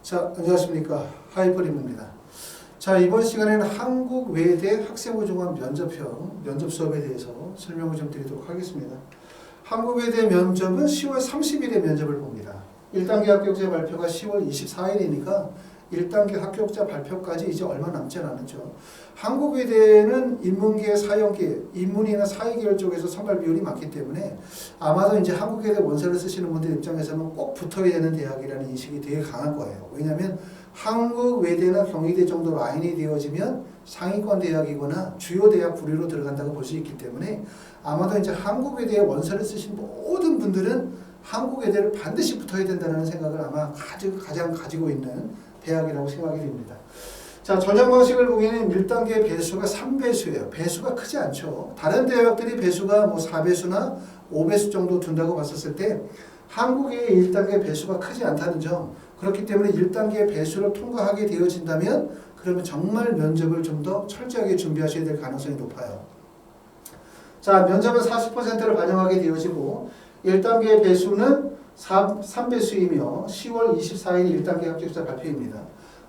자, 안녕하십니까. 하이퍼림입니다. 자, 이번 시간에는 한국외대 학생부종합 면접형 면접 수업에 대해서 설명을 좀 드리도록 하겠습니다. 한국외대 면접은 10월 30일에 면접을 봅니다. 1단계 합격자 발표가 10월 24일이니까 1단계 합격자 발표까지 이제 얼마 남지 않았죠. 한국외대는 인문계, 사형계, 인문이나 사회계열 쪽에서 선발 비율이 많기 때문에 아마도 이제 한국외대 원서를 쓰시는 분들 입장에서는 꼭 붙어야 되는 대학이라는 인식이 되게 강할 거예요. 왜냐하면 한국외대나 경희대 정도 라인이 되어지면 상위권 대학이거나 주요 대학 부류로 들어간다고 볼 수 있기 때문에 아마도 이제 한국외대에 원서를 쓰신 모든 분들은 한국외대를 반드시 붙어야 된다는 생각을 아마 가장 가지고 있는 대학이라고 생각이 됩니다. 자, 전형 방식을 보기에는 1단계 배수가 3배수예요. 배수가 크지 않죠. 다른 대학들이 배수가 뭐 4배수나 5배수 정도 둔다고 봤었을 때 한국의 1단계 배수가 크지 않다는 점, 그렇기 때문에 1단계 배수를 통과하게 되어진다면 그러면 정말 면접을 좀 더 철저하게 준비하셔야 될 가능성이 높아요. 자, 면접은 40%를 반영하게 되어지고 1단계 배수는 3배수이며 10월 24일 1단계 합격자 발표입니다.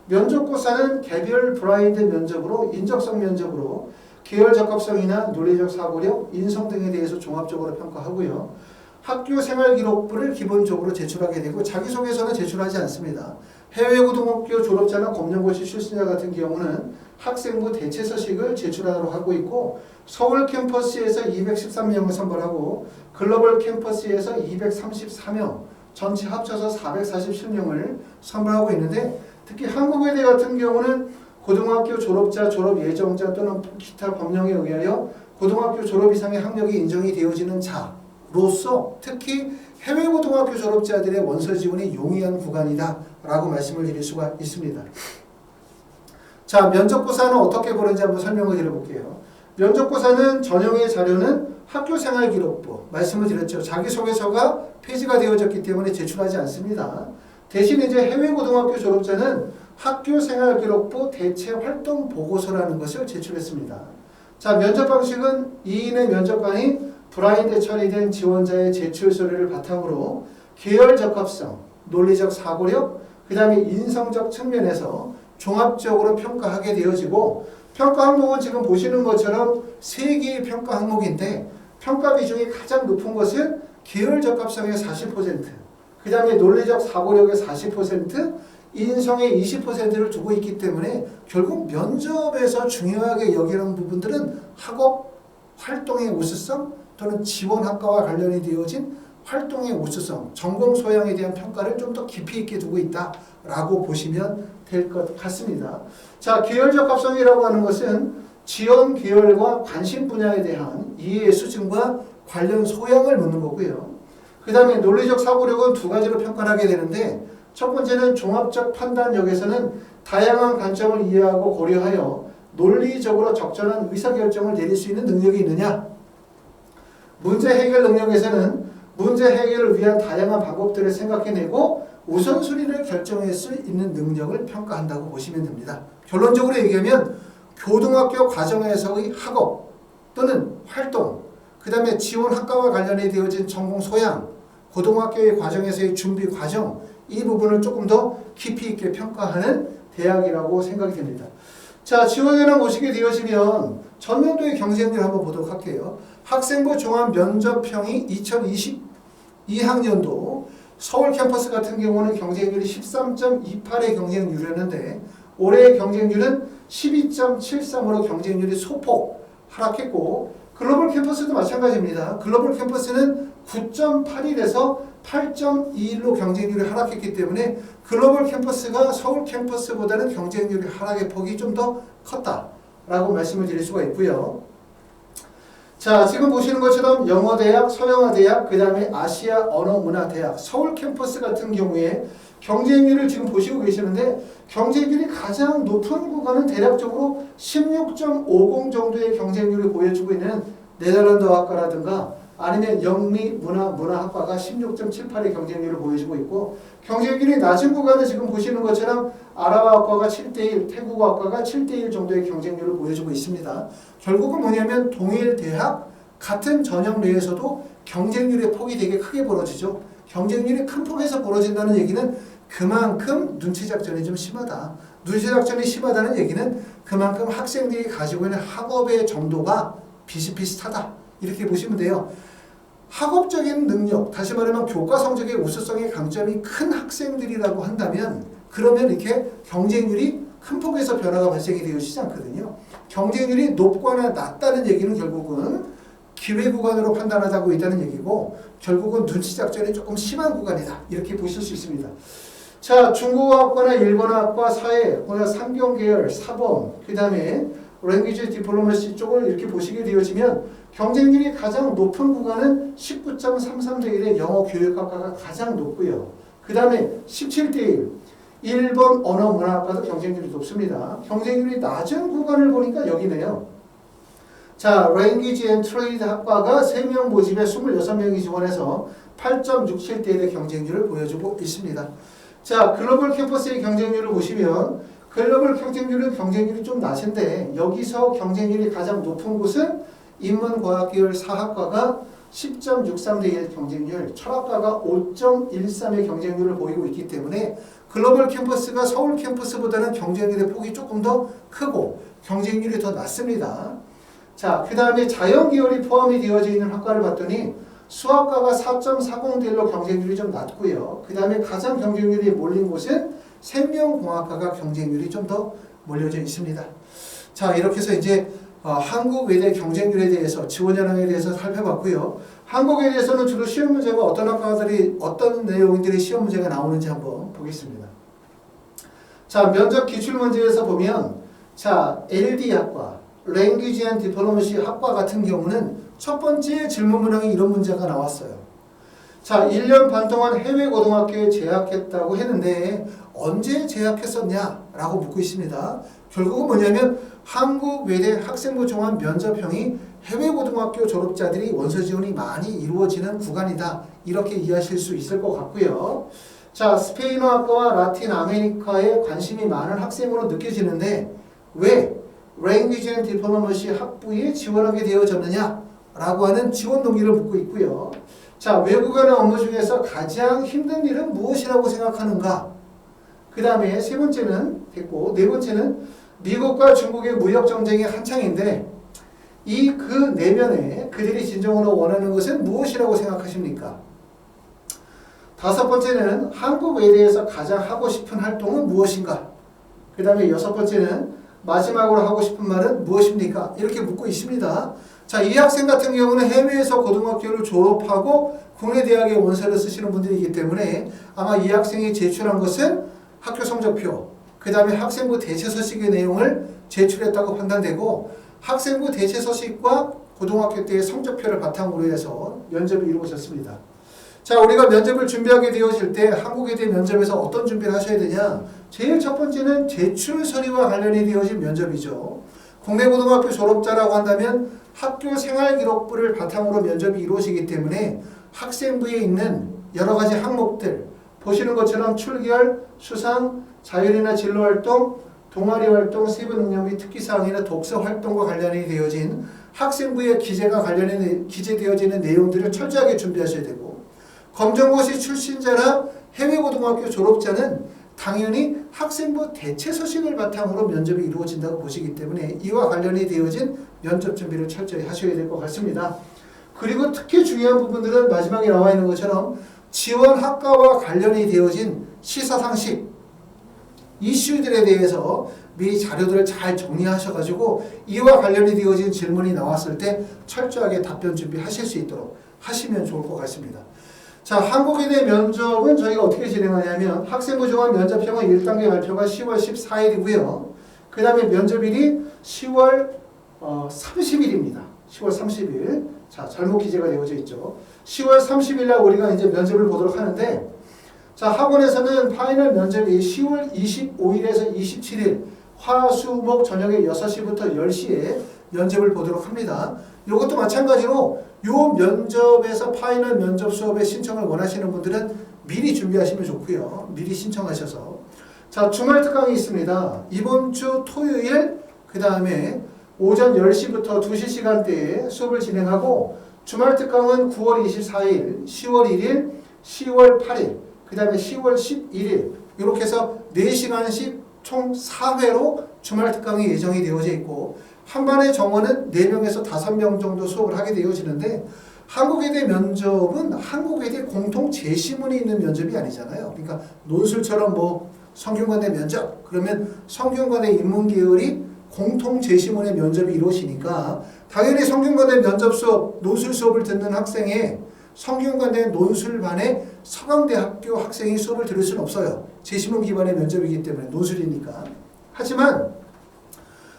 면접고사는 개별 브라인드 면접으로 인적성 면접으로 계열 적합성이나 논리적 사고력, 인성 등에 대해서 종합적으로 평가하고요. 학교 생활 기록부를 기본적으로 제출하게 되고 자기소개서는 제출하지 않습니다. 해외고등학교 졸업자나 검정고시 출신자 같은 경우는 학생부 대체 서식을 제출하도록 하고 있고 서울 캠퍼스에서 213명을 선발하고 글로벌 캠퍼스에서 234명, 전체 합쳐서 447명을 선발하고 있는데 특히 한국외대 같은 경우는 고등학교 졸업자, 졸업 예정자 또는 기타 법령에 의하여 고등학교 졸업 이상의 학력이 인정이 되어지는 자로서 특히 해외고등학교 졸업자들의 원서 지원이 용이한 구간이다 라고 말씀을 드릴 수가 있습니다. 자, 면접고사는 어떻게 보는지 한번 설명을 드려볼게요. 면접고사는 전형의 자료는 학교생활 기록부, 말씀을 드렸죠. 자기소개서가 폐지가 되어졌기 때문에 제출하지 않습니다. 대신 이제 해외고등학교 졸업자는 학교생활 기록부 대체 활동 보고서라는 것을 제출했습니다. 자, 면접 방식은 2인의 면접관이 브라인드 처리된 지원자의 제출 서류를 바탕으로 계열 적합성, 논리적 사고력, 그 다음에 인성적 측면에서 종합적으로 평가하게 되어지고 평가 항목은 지금 보시는 것처럼 3개의 평가 항목인데 평가 비중이 가장 높은 것은 계열 적합성의 40%, 그 다음에 논리적 사고력의 40%, 인성의 20%를 두고 있기 때문에 결국 면접에서 중요하게 여기는 부분들은 학업 활동의 우수성 또는 지원학과와 관련이 되어진 활동의 우수성, 전공 소양에 대한 평가를 좀 더 깊이 있게 두고 있다라고 보시면 될 것 같습니다. 자, 계열 적합성이라고 하는 것은 지원 계열과 관심 분야에 대한 이해의 수준과 관련 소양을 묻는 거고요. 그 다음에 논리적 사고력은 두 가지로 평가를 하게 되는데 첫 번째는 종합적 판단력에서는 다양한 관점을 이해하고 고려하여 논리적으로 적절한 의사결정을 내릴 수 있는 능력이 있느냐. 문제 해결 능력에서는 문제 해결을 위한 다양한 방법들을 생각해내고 우선순위를 결정할 수 있는 능력을 평가한다고 보시면 됩니다. 결론적으로 얘기하면 고등학교 과정에서의 학업 또는 활동, 그 다음에 지원 학과와 관련해 되어진 전공 소양, 고등학교의 과정에서의 준비 과정, 이 부분을 조금 더 깊이 있게 평가하는 대학이라고 생각이 됩니다. 자, 지원에는 오시게 되어지면 전년도의 경쟁률 한번 보도록 할게요. 학생부 종합 면접형이 2022학년도 서울 캠퍼스 같은 경우는 경쟁률이 13.28의 경쟁률이었는데 올해의 경쟁률은 12.73으로 경쟁률이 소폭 하락했고 글로벌 캠퍼스도 마찬가지입니다. 글로벌 캠퍼스는 9.81에서 8.21로 경쟁률이 하락했기 때문에 글로벌 캠퍼스가 서울 캠퍼스보다는 경쟁률이 하락의 폭이 좀 더 컸다라고 말씀을 드릴 수가 있고요. 자, 지금 보시는 것처럼 영어대학, 서영어대학, 그 다음에 아시아 언어문화대학, 서울 캠퍼스 같은 경우에 경쟁률을 지금 보시고 계시는데 경쟁률이 가장 높은 구간은 대략적으로 16.50 정도의 경쟁률을 보여주고 있는 네덜란드 학과라든가 아니면 영미 문화학과가 16.78의 경쟁률을 보여주고 있고 경쟁률이 낮은 구간은 지금 보시는 것처럼 아랍학과가 7대1, 태국어학과가 7대1 정도의 경쟁률을 보여주고 있습니다. 결국은 뭐냐면 동일 대학 같은 전형 내에서도 경쟁률의 폭이 되게 크게 벌어지죠. 경쟁률이 큰 폭에서 벌어진다는 얘기는 그만큼 눈치 작전이 좀 심하다. 눈치 작전이 심하다는 얘기는 그만큼 학생들이 가지고 있는 학업의 정도가 비슷비슷하다. 이렇게 보시면 돼요. 학업적인 능력, 다시 말하면 교과 성적의 우수성의 강점이 큰 학생들이라고 한다면 그러면 이렇게 경쟁률이 큰 폭에서 변화가 발생이 되어지지 않거든요. 경쟁률이 높거나 낮다는 얘기는 결국은 기회 구간으로 판단하고 있다는 얘기고 결국은 눈치 작전이 조금 심한 구간이다. 이렇게 보실 수 있습니다. 자, 중국어학과나 일본어학과, 사회, 상경계열, 사범, 그 다음에 랭귀지 디플로머시 쪽을 이렇게 보시게 되어지면 경쟁률이 가장 높은 구간은 19.33대 1의 영어 교육학과가 가장 높고요. 그 다음에 17대 1, 일본 언어 문화학과도 경쟁률이 높습니다. 경쟁률이 낮은 구간을 보니까 여기네요. 자, Language and Trade 학과가 3명 모집에 26명이 지원해서 8.67대 1의 경쟁률을 보여주고 있습니다. 자, 글로벌 캠퍼스의 경쟁률을 보시면 글로벌 경쟁률이 좀 낮은데 여기서 경쟁률이 가장 높은 곳은 인문과학계열 사학과가 10.63대 1 경쟁률, 철학과가 5.13의 경쟁률을 보이고 있기 때문에 글로벌 캠퍼스가 서울 캠퍼스보다는 경쟁률의 폭이 조금 더 크고 경쟁률이 더 낮습니다. 자, 그 다음에 자연계열이 포함이 되어져 있는 학과를 봤더니 수학과가 4.40대 1로 경쟁률이 좀 낮고요. 그 다음에 가장 경쟁률이 몰린 곳은 생명공학과가 경쟁률이 좀 더 몰려져 있습니다. 자, 이렇게 해서 이제 한국 외대 경쟁률에 대해서 지원 현황에 대해서 살펴봤고요. 한국에 대해서는 주로 시험 문제가 어떤 학과들이 어떤 내용들의 시험 문제가 나오는지 한번 보겠습니다. 자, 면접 기출 문제에서 보면 자, LD학과, Language and Diplomacy 학과 같은 경우는 첫 번째 질문 문항에 이런 문제가 나왔어요. 자, 1년 반 동안 해외 고등학교에 재학했다고 했는데 언제 재학했었냐? 라고 묻고 있습니다. 결국은 뭐냐면 한국 외대 학생부 종합 면접형이 해외 고등학교 졸업자들이 원서 지원이 많이 이루어지는 구간이다. 이렇게 이해하실 수 있을 것 같고요. 자, 스페인어학과와 라틴 아메리카에 관심이 많은 학생으로 느껴지는데 왜 Language and Diplomacy 학부에 지원하게 되어졌느냐? 라고 하는 지원 동기를 묻고 있고요. 자, 외국어나 업무 중에서 가장 힘든 일은 무엇이라고 생각하는가? 그 다음에 세 번째는 됐고, 네 번째는 미국과 중국의 무역 전쟁이 한창인데 이 그 내면에 그들이 진정으로 원하는 것은 무엇이라고 생각하십니까? 다섯 번째는 한국 외대에서 가장 하고 싶은 활동은 무엇인가? 그 다음에 여섯 번째는 마지막으로 하고 싶은 말은 무엇입니까? 이렇게 묻고 있습니다. 자, 이 학생 같은 경우는 해외에서 고등학교를 졸업하고 국내 대학에 원서를 쓰시는 분들이기 때문에 아마 이 학생이 제출한 것은 학교 성적표, 그 다음에 학생부 대체 서식의 내용을 제출했다고 판단되고 학생부 대체 서식과 고등학교 때의 성적표를 바탕으로 해서 면접을 이루어졌습니다. 자, 우리가 면접을 준비하게 되어질 때 한국외대 면접에서 어떤 준비를 하셔야 되냐? 제일 첫 번째는 제출 서류와 관련이 되어진 면접이죠. 국내 고등학교 졸업자라고 한다면 학교 생활기록부를 바탕으로 면접이 이루어지기 때문에 학생부에 있는 여러 가지 항목들 보시는 것처럼 출결, 수상, 자율이나 진로활동, 동아리활동, 세부능력 및 특기사항이나 독서활동과 관련이 되어진 학생부에 기재되어지는 내용들을 철저하게 준비하셔야 되고 검정고시 출신자나 해외고등학교 졸업자는 당연히 학생부 대체 서식을 바탕으로 면접이 이루어진다고 보시기 때문에 이와 관련이 되어진 면접 준비를 철저히 하셔야 될 것 같습니다. 그리고 특히 중요한 부분들은 마지막에 나와 있는 것처럼 지원 학과와 관련이 되어진 시사상식 이슈들에 대해서 미리 자료들을 잘 정리하셔가지고 이와 관련이 되어진 질문이 나왔을 때 철저하게 답변 준비하실 수 있도록 하시면 좋을 것 같습니다. 자, 한국외대 면접은 저희가 어떻게 진행하냐면 학생부 종합 면접형은 1단계 발표가 10월 14일이고요. 그 다음에 면접일이 10월 30일입니다. 10월 30일. 자, 잘못 기재가 되어져 있죠. 10월 30일 날 우리가 이제 면접을 보도록 하는데 자, 학원에서는 파이널 면접이 10월 25일에서 27일 화수목 저녁에 6시부터 10시에 면접을 보도록 합니다. 이것도 마찬가지로 요 면접에서 파이널 면접 수업에 신청을 원하시는 분들은 미리 준비하시면 좋고요. 미리 신청하셔서 자, 주말 특강이 있습니다. 이번 주 토요일 그 다음에 오전 10시부터 2시 시간대에 수업을 진행하고 주말 특강은 9월 24일, 10월 1일, 10월 8일 그 다음에 10월 11일 이렇게 해서 4시간씩 총 4회로 주말 특강이 예정이 되어져 있고 한 반의 정원은 4명에서 5명 정도 수업을 하게 되어지는데 한국외대 면접은 한국외대 공통 제시문이 있는 면접이 아니잖아요. 그러니까 논술처럼 뭐 성균관대 면접 그러면 성균관대 인문계열이 공통 제시문의 면접이 이루어지니까 당연히 성균관대 면접 수업, 논술 수업을 듣는 학생의 성균관대 논술반의 서강대학교 학생이 수업을 들을 수는 없어요. 제시문 기반의 면접이기 때문에 논술이니까. 하지만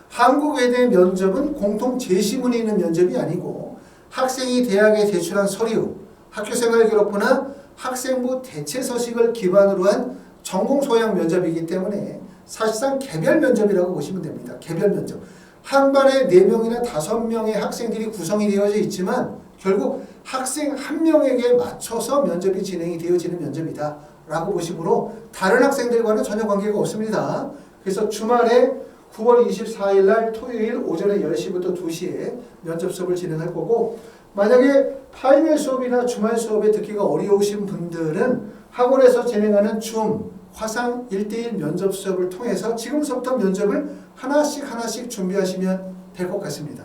한국외대 면접은 공통 제시문이 있는 면접이 아니고 학생이 대학에 제출한 서류, 학교생활기록부나 학생부 대체서식을 기반으로 한 전공소양 면접이기 때문에 사실상 개별 면접이라고 보시면 됩니다. 개별 면접. 한 반에 4명이나 5명의 학생들이 구성이 되어져 있지만 결국 학생 한 명에게 맞춰서 면접이 진행이 되어지는 면접이다 라고 보시므로 다른 학생들과는 전혀 관계가 없습니다. 그래서 주말에 9월 24일 날 토요일 오전에 10시부터 2시에 면접 수업을 진행할 거고 만약에 파이널 수업이나 주말 수업에 듣기가 어려우신 분들은 학원에서 진행하는 줌, 화상 1대1 면접 수업을 통해서 지금서부터 면접을 하나씩 준비하시면 될 것 같습니다.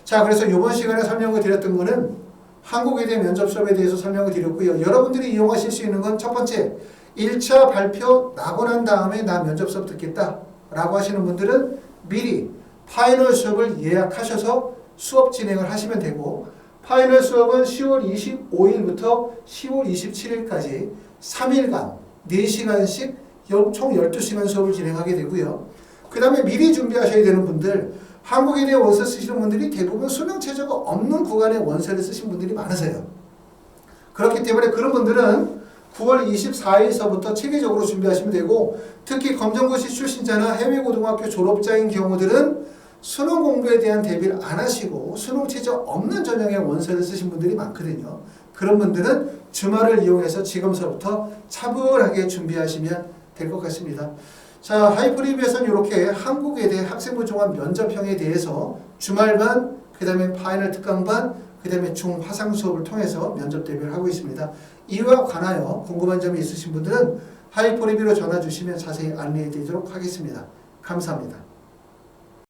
자, 그래서 이번 시간에 설명을 드렸던 거는 한국외대 면접 수업에 대해서 설명을 드렸고요. 여러분들이 이용하실 수 있는 건 첫 번째, 1차 발표 나고 난 다음에 나 면접 수업 듣겠다 라고 하시는 분들은 미리 파이널 수업을 예약하셔서 수업 진행을 하시면 되고 파이널 수업은 10월 25일부터 10월 27일까지 3일간 4시간씩 총 12시간 수업을 진행하게 되고요. 그 다음에 미리 준비하셔야 되는 분들 한국외대 원서 쓰시는 분들이 대부분 수능 최저가 없는 구간의 원서를 쓰신 분들이 많으세요. 그렇기 때문에 그런 분들은 9월 24일서부터 체계적으로 준비하시면 되고 특히 검정고시 출신자나 해외고등학교 졸업자인 경우들은 수능 공부에 대한 대비를 안 하시고 수능 최저 없는 전형의 원서를 쓰신 분들이 많거든요. 그런 분들은 주말을 이용해서 지금서부터 차분하게 준비하시면 될 것 같습니다. 자, 하이프리뷰에서는 이렇게 한국외대 학생부 종합 면접형에 대해서 주말반, 그 다음에 파이널 특강반, 그 다음에 중화상 수업을 통해서 면접 대비를 하고 있습니다. 이와 관하여 궁금한 점이 있으신 분들은 하이프리뷰로 전화 주시면 자세히 안내해 드리도록 하겠습니다. 감사합니다.